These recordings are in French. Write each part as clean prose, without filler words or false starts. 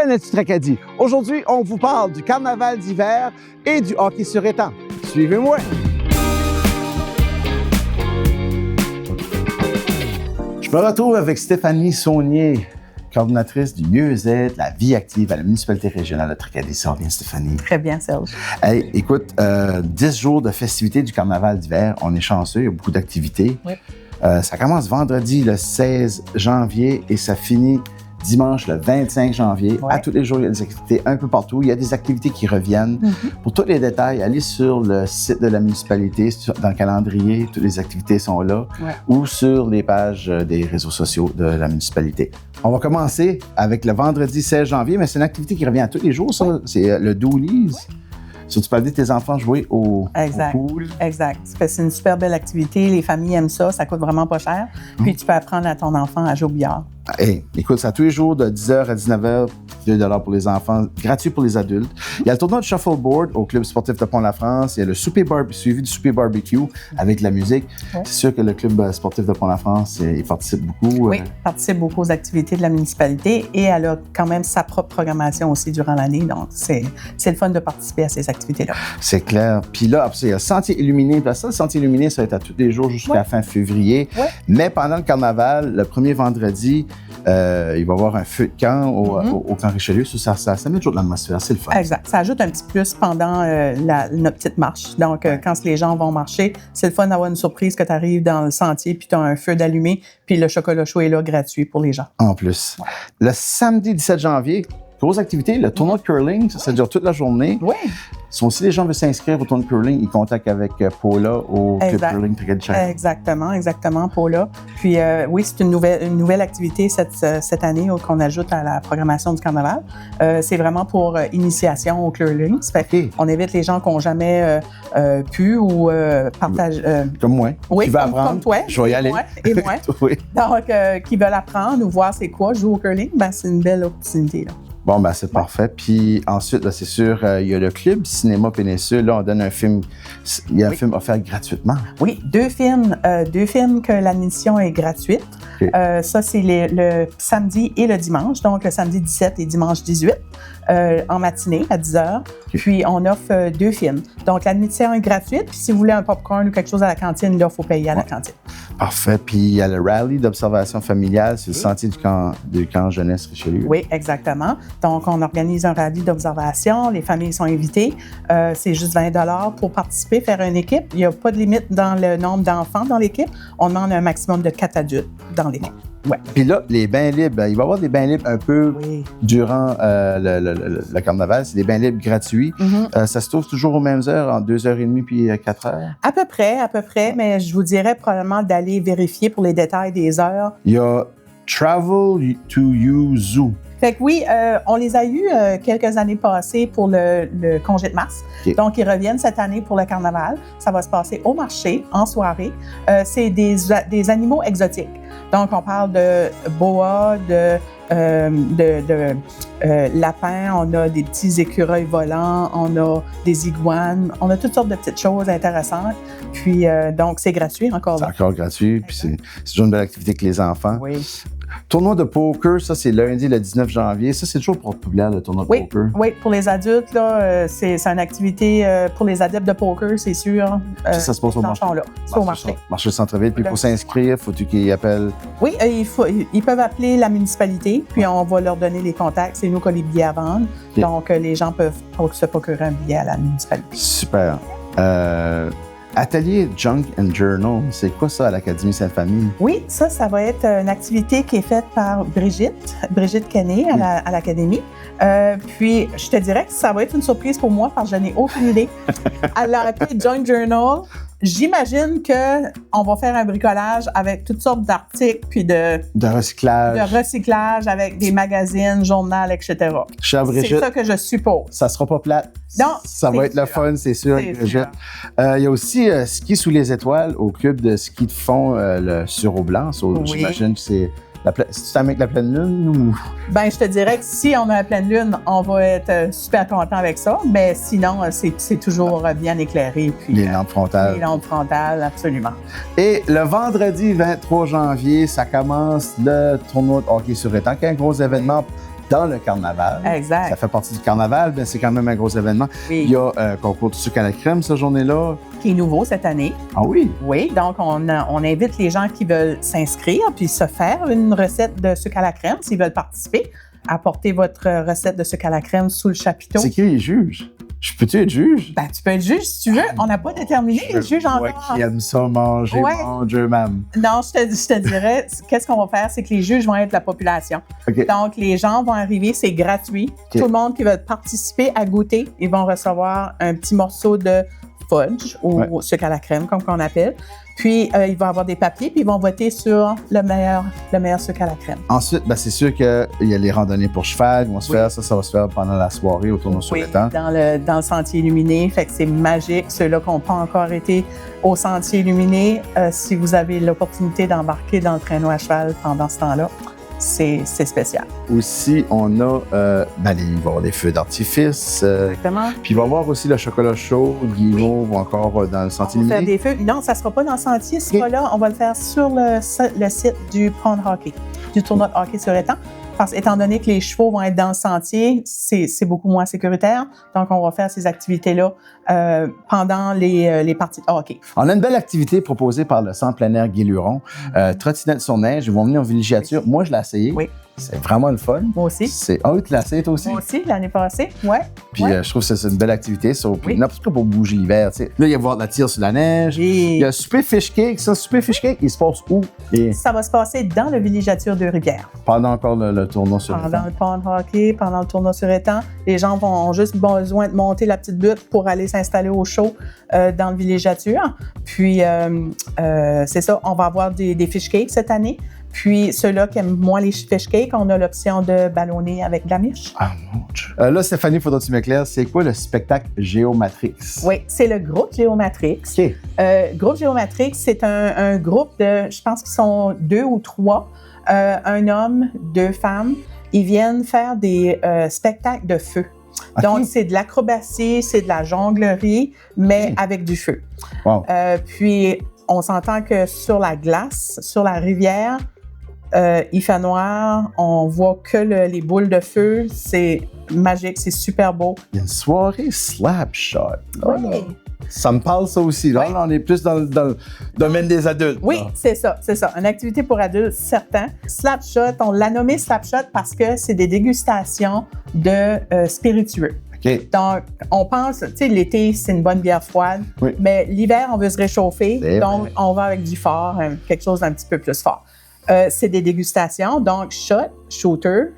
Fenêtre Tracadie. Aujourd'hui, on vous parle du carnaval d'hiver et du hockey sur étang. Suivez-moi! Je me retrouve avec Stéphanie Saunier, coordinatrice du mieux-être, la vie active à la municipalité régionale de Tracadie. Ça va bien, Stéphanie? Très bien, Serge. Hey, écoute, 10 jours de festivités du carnaval d'hiver. On est chanceux, il y a beaucoup d'activités. Oui. Ça commence vendredi, le 16 janvier, et ça finit dimanche, le 25 janvier. Ouais. À tous les jours, il y a des activités un peu partout. Il y a des activités qui reviennent. Pour tous les détails, allez sur le site de la municipalité, dans le calendrier, toutes les activités sont là, ou sur les pages des réseaux sociaux de la municipalité. On va commencer avec le vendredi 16 janvier, mais c'est une activité qui revient à tous les jours, ça. C'est le doolies. So, tu peux aider tes enfants à jouer au pool. Exact. C'est une super belle activité. Les familles aiment ça. Ça coûte vraiment pas cher. Puis tu peux apprendre à ton enfant à jouer au billard. Hey, écoute, c'est à tous les jours de 10h à 19h, $2 pour les enfants, gratuit pour les adultes. Il y a le tournoi de shuffleboard au club sportif de Pont-la-France. Il y a le souper suivi du souper barbecue avec la musique. Ouais. C'est sûr que le club sportif de Pont-la-France, il participe beaucoup. Oui, il participe beaucoup aux activités de la municipalité et elle a quand même sa propre programmation aussi durant l'année. Donc, c'est le fun de participer à ces activités-là. C'est clair. Puis là, après, il y a le sentier illuminé. Puis ça, le sentier illuminé, ça va être à tous les jours jusqu'à fin février. Ouais. Mais pendant le carnaval, le premier vendredi, il va y avoir un feu de camp au camp Richelieu. Ça met toujours de l'atmosphère, c'est le fun. Exact. Ça ajoute un petit plus pendant notre petite marche. Donc, quand les gens vont marcher, c'est le fun d'avoir une surprise que tu arrives dans le sentier puis tu as un feu d'allumé puis le chocolat chaud est là gratuit pour les gens. En plus. Ouais. Le samedi 17 janvier, grosse activité, le tournoi de curling, ça dure toute la journée. Oui. Si les gens veulent s'inscrire au tournoi de curling, ils contactent avec Paula au Club Curling Tracadie. Exactement, Paula. Puis oui, c'est une nouvelle activité cette année qu'on ajoute à la programmation du carnaval. C'est vraiment pour initiation au curling. On invite les gens qui n'ont jamais pu ou partagent... comme moi, oui, qui veut apprendre. Comme toi. Je vais y aller. Et moi. Oui. Donc, qui veulent apprendre ou voir c'est quoi jouer au curling, ben, c'est une belle opportunité, là. Bon, ben c'est parfait. Puis ensuite, là, c'est sûr, il y a le Club Cinéma Péninsule. Là, on donne un film. Il y a un film offert gratuitement. Oui, deux films que l'admission est gratuite. Okay. Ça, c'est le samedi et le dimanche. Donc, le samedi 17 et dimanche 18, en matinée à 10h. Okay. Puis, on offre deux films. Donc, l'admission est gratuite. Puis, si vous voulez un popcorn ou quelque chose à la cantine, là, il faut payer à la cantine. Parfait. Puis, il y a le rallye d'observation familiale sur le sentier du camp Jeunesse Richelieu. Oui, exactement. Donc, on organise un rallye d'observation. Les familles sont invitées. C'est juste $20 pour participer, faire une équipe. Il n'y a pas de limite dans le nombre d'enfants dans l'équipe. On demande un maximum de 4 adultes dans l'équipe. Ouais. Puis là, les bains libres, il va y avoir des bains libres un peu durant le carnaval. C'est des bains libres gratuits. Ça se trouve toujours aux mêmes heures, en 2h30 puis 4h? À peu près, mais je vous dirais probablement d'aller vérifier pour les détails des heures. Il y a Travel to You Zoo. Fait que oui, on les a eus quelques années passées pour le congé de mars. Okay. Donc, ils reviennent cette année pour le carnaval. Ça va se passer au marché, en soirée. C'est des animaux exotiques. Donc, on parle de boa, de lapins, on a des petits écureuils volants, on a des iguanes, on a toutes sortes de petites choses intéressantes. Puis, donc, c'est gratuit encore. C'est encore gratuit, puis c'est toujours une belle activité avec les enfants. Oui. Tournoi de poker, ça, c'est lundi, le 19 janvier. Ça, c'est toujours populaire, le tournoi de poker. Oui, pour les adultes, là, c'est une activité pour les adeptes de poker, c'est sûr. Ça se passe au marché. C'est au marché. Marché centre-ville. Puis pour s'inscrire, faut-tu qu'ils appellent? Oui, ils peuvent appeler la municipalité, puis on va leur donner les contacts. C'est nous qui avons les billets à vendre. Okay. Donc, les gens peuvent se procurer un billet à la municipalité. Super. Atelier Junk and Journal, c'est quoi ça à l'Académie Sainte-Famille? Oui, ça va être une activité qui est faite par Brigitte Kenney à l'Académie. Puis, je te dirais que ça va être une surprise pour moi parce que je n'ai aucune idée. Elle l'a appelé Junk Journal. J'imagine qu'on va faire un bricolage avec toutes sortes d'articles puis de recyclage. De recyclage avec des magazines, journaux, etc. Chère Brigitte, c'est ça que je suppose. Ça sera pas plate. Non, ça va être le fun, c'est sûr. Il y a aussi ski sous les étoiles au club de ski de fond le Sur-Eau-Blanc. J'imagine que c'est... C'est-tu avec la pleine lune ou... Ben, je te dirais que si on a la pleine lune, on va être super content avec ça. Mais sinon, c'est toujours bien éclairé. Puis, les lampes frontales. Les lampes frontales, absolument. Et le vendredi 23 janvier, ça commence le tournoi de hockey sur étang, qui est un gros événement dans le carnaval. Exact. Ça fait partie du carnaval, mais c'est quand même un gros événement. Oui. Il y a un concours de sucre à la crème cette journée-là. Qui est nouveau cette année. Ah oui? Oui, donc on invite les gens qui veulent s'inscrire puis se faire une recette de sucre à la crème s'ils veulent participer. Apportez votre recette de sucre à la crème sous le chapiteau. C'est qui les juges? Je peux-tu être juge? Ben, tu peux être juge si tu veux. On n'a pas déterminé les juges encore. Moi qui aime ça manger, mon Dieu, même. Non, je te dirais, qu'est-ce qu'on va faire, c'est que les juges vont être la population. Okay. Donc, les gens vont arriver, c'est gratuit. Okay. Tout le monde qui veut participer à goûter, ils vont recevoir un petit morceau de fudge ou sucre à la crème, comme on appelle. Puis, ils vont avoir des papiers, puis ils vont voter sur le meilleur sucre à la crème. Ensuite, ben, c'est sûr qu'il y a les randonnées pour cheval qui vont se faire. Ça va se faire pendant la soirée au tournoi sur l'étang. Dans le sentier illuminé. Fait que c'est magique. Ceux-là qui n'ont pas encore été au sentier illuminé, si vous avez l'opportunité d'embarquer dans le traîneau à cheval pendant ce temps-là, c'est spécial. Aussi, on a, il va y avoir des feux d'artifice. Exactement. Puis il va y avoir aussi le chocolat chaud, le guillemot, ou encore dans le sentier illuminé. On va faire des feux. Non, ça ne sera pas dans le sentier, ce sera-là. On va le faire sur le site du pond hockey, du tournoi de hockey sur étang. Parce étant donné que les chevaux vont être dans le sentier, c'est beaucoup moins sécuritaire. Donc, on va faire ces activités-là pendant les parties de hockey. On a une belle activité proposée par le Centre plein air Guy Luron. Trottinette sur neige. Ils vont venir en villégiature. Moi, je l'ai essayé. Oui. C'est vraiment le fun. Moi aussi. Tu l'as essayé toi aussi? Moi aussi, l'année passée, oui. Puis je trouve que c'est une belle activité. N'importe quoi pour bouger l'hiver. Là, il y a voir de la tire sur la neige. Il y a Super Fish Cake. Ça, Super Fish Cake, il se passe où? Ça va se passer dans le villégiature de Rivière. Pendant encore le tournoi sur étang. Pendant le pond hockey, pendant le tournoi sur étang. Les gens ont juste besoin de monter la petite butte pour aller s'installer au chaud dans le villégiature. Puis, c'est ça, on va avoir des fish cakes cette année. Puis, ceux-là qui aiment moins les fish cakes, on a l'option de ballonner avec de la miche. Ah, mon Dieu. Là, Stéphanie, faudra que tu m'éclaires, c'est quoi le spectacle Géomatrix? Oui, c'est le groupe Géomatrix. OK. Groupe Géomatrix, c'est un groupe de, je pense qu'ils sont 2 ou 3, un homme, 2 femmes. Ils viennent faire des spectacles de feu. Okay. Donc, c'est de l'acrobatie, c'est de la jonglerie, mais avec du feu. Wow. Puis, on s'entend que sur la glace, sur la rivière, il fait noir, on voit que les boules de feu, c'est magique, c'est super beau. Il y a une soirée Slapshot. Oui. Ça me parle ça aussi. Là, on est plus dans le domaine des adultes. Oui, c'est ça. Une activité pour adultes, certain. Slapshot, on l'a nommé Slapshot parce que c'est des dégustations de spiritueux. Okay. Donc, on pense, tu sais, l'été, c'est une bonne bière froide, mais l'hiver, on veut se réchauffer, donc on va avec du fort, quelque chose d'un petit peu plus fort. C'est des dégustations, donc shooter,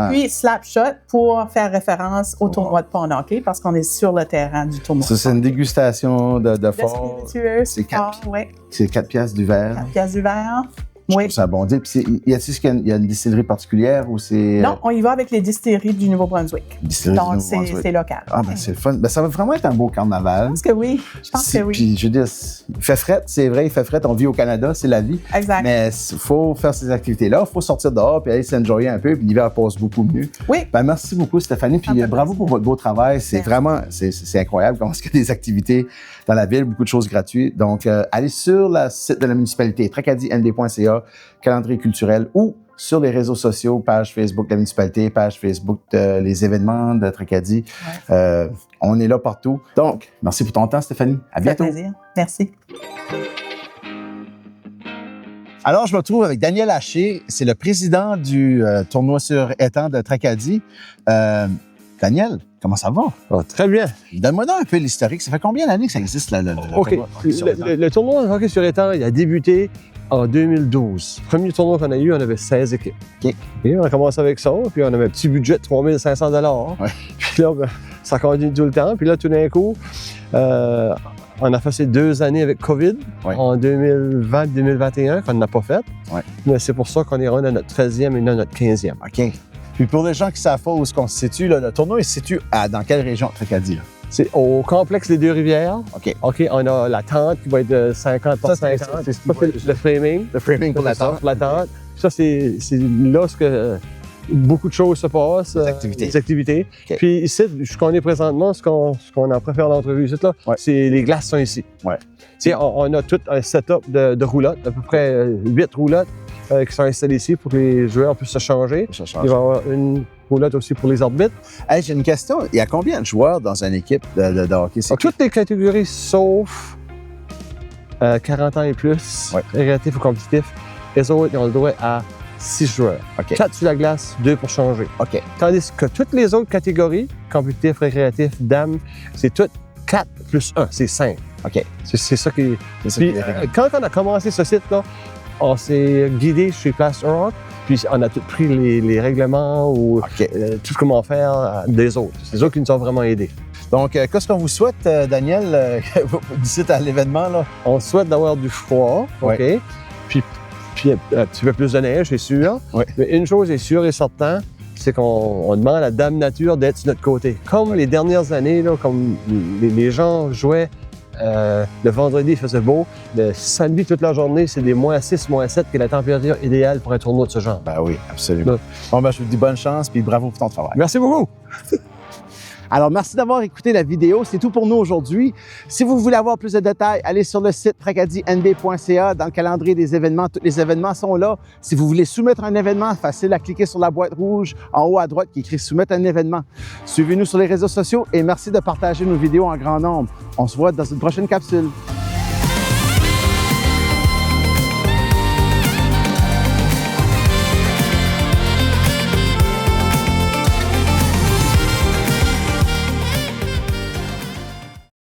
puis slap shot pour faire référence au tournoi de pond hockey parce qu'on est sur le terrain du tournoi. Ça, c'est une dégustation de fort. C'est 4 piastres du verre. 4 piastres du verre. Je trouve ça bon. Puis, y a une distillerie particulière ou c'est... Non, on y va avec les distilleries du Nouveau-Brunswick. Donc, c'est local. Ah, ben c'est le fun. Ben, ça va vraiment être un beau carnaval. Je pense que oui. Puis, je veux dire, il fait fret, c'est vrai, il fait fret. On vit au Canada, c'est la vie. Exact. Mais il faut faire ces activités-là. Il faut sortir dehors puis aller s'enjoyer un peu. Puis l'hiver passe beaucoup mieux. Oui. Ben, merci beaucoup, Stéphanie. Puis, bravo pour votre beau travail. C'est vraiment, c'est incroyable comment il y a des activités dans la ville, beaucoup de choses gratuites. Donc, allez sur le site de la municipalité, tracadie-nd.ca, calendrier culturel ou sur les réseaux sociaux, page Facebook de la municipalité, page Facebook les événements de Tracadie. Ouais. On est là partout. Donc, merci pour ton temps, Stéphanie. À bientôt. Ça fait plaisir. Merci. Alors, je me retrouve avec Daniel Haché. C'est le président du tournoi sur étang de Tracadie. Daniel, comment ça va? Oh, très bien. Donne-moi donc un peu l'historique. Ça fait combien d'années que ça existe, le tournoi de hockey sur étang, il a débuté en 2012. Le premier tournoi qu'on a eu, on avait 16 équipes. OK. Et on a commencé avec ça, puis on avait un petit budget de 3 500 $. Ouais. Puis là, ça continue tout le temps. Puis là, tout d'un coup, on a fait ces 2 années avec COVID en 2020-2021 qu'on n'a pas fait. Ouais. Mais c'est pour ça qu'on est rendu à notre 13e et notre 15e. OK. Puis pour les gens qui savent pas où est-ce qu'on se situe, là, le tournoi il se situe dans quelle région de Tracadie? Là? C'est au complexe des Deux-Rivières. OK. OK, on a la tente qui va être de 50 par 50. C'est le framing. Le framing pour la tente. Pour la tente. Ça, c'est là que beaucoup de choses se passent. Des activités. Okay. Puis ici, ce qu'on est présentement, ce qu'on a préféré l'entrevue ici, là, c'est les glaces sont ici. Ouais. On a tout un setup de roulottes, à peu près 8 roulottes. qui sont installées ici pour que les joueurs puissent se changer. Il va y avoir une roulotte aussi pour les arbitres. Hey, j'ai une question. Il y a combien de joueurs dans une équipe de hockey? Donc, toutes les catégories sauf 40 ans et plus, récréatif ou compétitif, les autres ils ont le droit à 6 joueurs. 4 sur la glace, 2 pour changer. Tandis que toutes les autres catégories, compétitif, récréatif, dames, c'est toutes 4 plus 1, c'est 5. C'est ça qui est. Puis, quand on a commencé ce site-là, on s'est guidé chez Place Europe, puis on a tout pris les règlements ou tout comment faire des autres. C'est les autres qui nous ont vraiment aidés. Donc, qu'est-ce qu'on vous souhaite, Daniel, d'ici à l'événement? On souhaite d'avoir du froid, puis un petit peu plus de neige, c'est sûr. Mais une chose est sûre et certaine, c'est qu'on demande à la Dame Nature d'être sur notre côté. Comme les dernières années, là, comme les gens jouaient, le vendredi, il faisait beau. Le samedi, toute la journée, c'est des -6, -7, qui est la température idéale pour un tournoi de ce genre. Ben oui, absolument. Bon, ben, je vous dis bonne chance, puis bravo pour ton travail. Merci beaucoup! Alors, merci d'avoir écouté la vidéo. C'est tout pour nous aujourd'hui. Si vous voulez avoir plus de détails, allez sur le site tracadie-nb.ca. Dans le calendrier des événements, tous les événements sont là. Si vous voulez soumettre un événement, facile à cliquer sur la boîte rouge en haut à droite qui écrit « Soumettre un événement ». Suivez-nous sur les réseaux sociaux et merci de partager nos vidéos en grand nombre. On se voit dans une prochaine capsule.